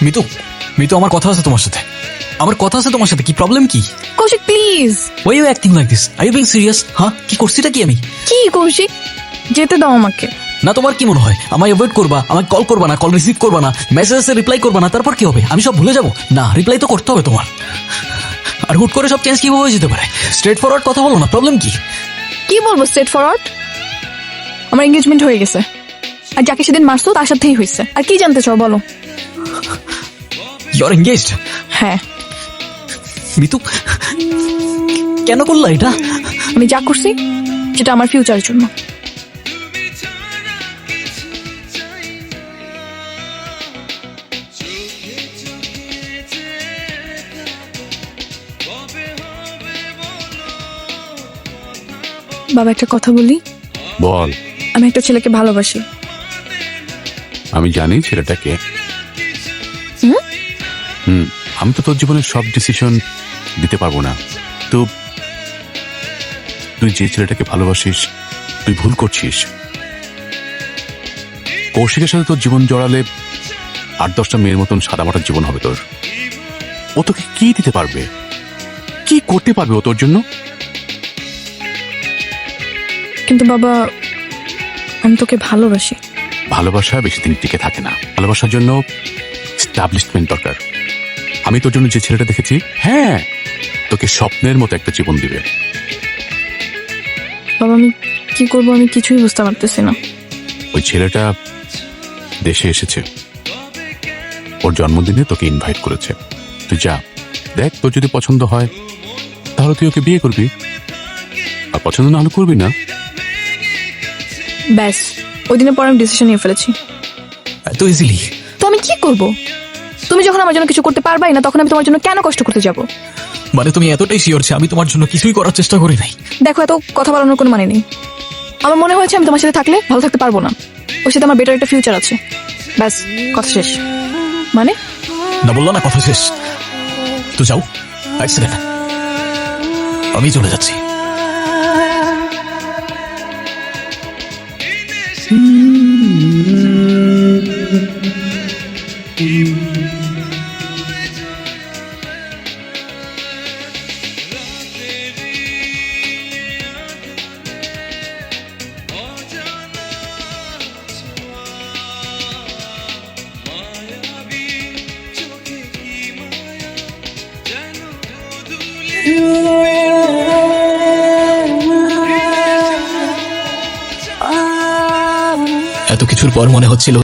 মিতু, মিতু, আমার কথা আছে তোমার সাথে। আমার কথা আছে তোমার সাথে। কি প্রবলেম কি? Koushik please. Why you acting like this? Are you being serious? হ্যাঁ, কি করছিটা কি আমি? কি কৌশিক, যেতে দাও আমাকে। না, তোমার কি মনে হয় আমায় অ্যাভয়েড করবা, আমাকে কল করবা না, কল রিসিভ করবা না, মেসেজে রিপ্লাই করবা না, তারপর কি হবে? আমি সব ভুলে যাবো? না, রিপ্লাই তো করতে হবে তোমার। আর হুট করে সব চেঞ্জ কিভাবে হয়ে যেতে পারে? স্ট্রেট ফরওয়ার্ড কথা বলো না, প্রবলেম কি? কি বলবো স্ট্রেট ফরওয়ার্ড? আমার এঙ্গেজমেন্ট হয়ে গেছে, আর যাকে সেদিন মারছো তার সাথেই হয়েছে। আর কি জানতে চাও বলো? You are engaged? হ্যাঁ। মিতু, কেন করলা এটা? আমি যা করছি সেটা আমার ফিউচারের জন্য। বাবা, একটা কথা বলি। বল। আমি একটা ছেলেকে ভালোবাসি। আমি জানি ছেলেটাকে। হুম? আমি তো তোর জীবনের সব ডিসিশন দিতে পারবো না। তো তুই যে ছেলেটাকে ভালোবাসিস, তুই ভুল করছিস। কৌশিকের সাথে তোর জীবন জড়ালে 8-10টা মেয়ের মতন সাদামাটার জীবন হবে তোর। ও তোকে কি দিতে পারবে, কি করতে পারবে ও তোর জন্য? কিন্তু বাবা, আমি তোকে ভালোবাসি। ভালোবাসা বেশি দিন টিকে থাকে না। ভালোবাসার জন্য এস্টাবলিশমেন্ট দরকার। আমি তোর জন্য যে ছেলেটা দেখেছি, হ্যাঁ, তোকে স্বপ্নের মতো একটা জীবন দিবে। বাবা, আমি কি করবো আমি কিছুই বুঝতে পারতেছি না। ওই ছেলেটা দেশে এসেছে, ওর জন্মদিনে তোকে ইনভাইট করেছে। তুই যা, দেখ, তোর যদি পছন্দ হয় তাহলে তুই ওকে বিয়ে করবি, আর পছন্দ না হলে করবি না। ব্যাস, ওই দিনের পর আমি ডিসিশন নিয়ে ফেলেছি। এত ইজিলি? তো আমি কি করব? তুমি যখন আমার জন্য কিছু করতে পারবাই না, তখন আমি তোমার জন্য কেন কষ্ট করতে যাব? মানে তুমি এতটাই শিওর যে আমি তোমার জন্য কিছুই করার চেষ্টা করি নাই? দেখো, এত কথা বলানোর কোনো মানে নেই। আমার মনে হয়েছে আমি তোমার সাথে থাকলে ভালো থাকতে পারবো না। ওর সাথে আমার বেটার একটা ফিউচার আছে। ব্যাস, কথা শেষ। মানে না, বললো না কথা শেষ? তো যাও, এক সেকেন্ড, আমি চলে যাচ্ছি। এত কিছুর পর মনে হচ্ছিল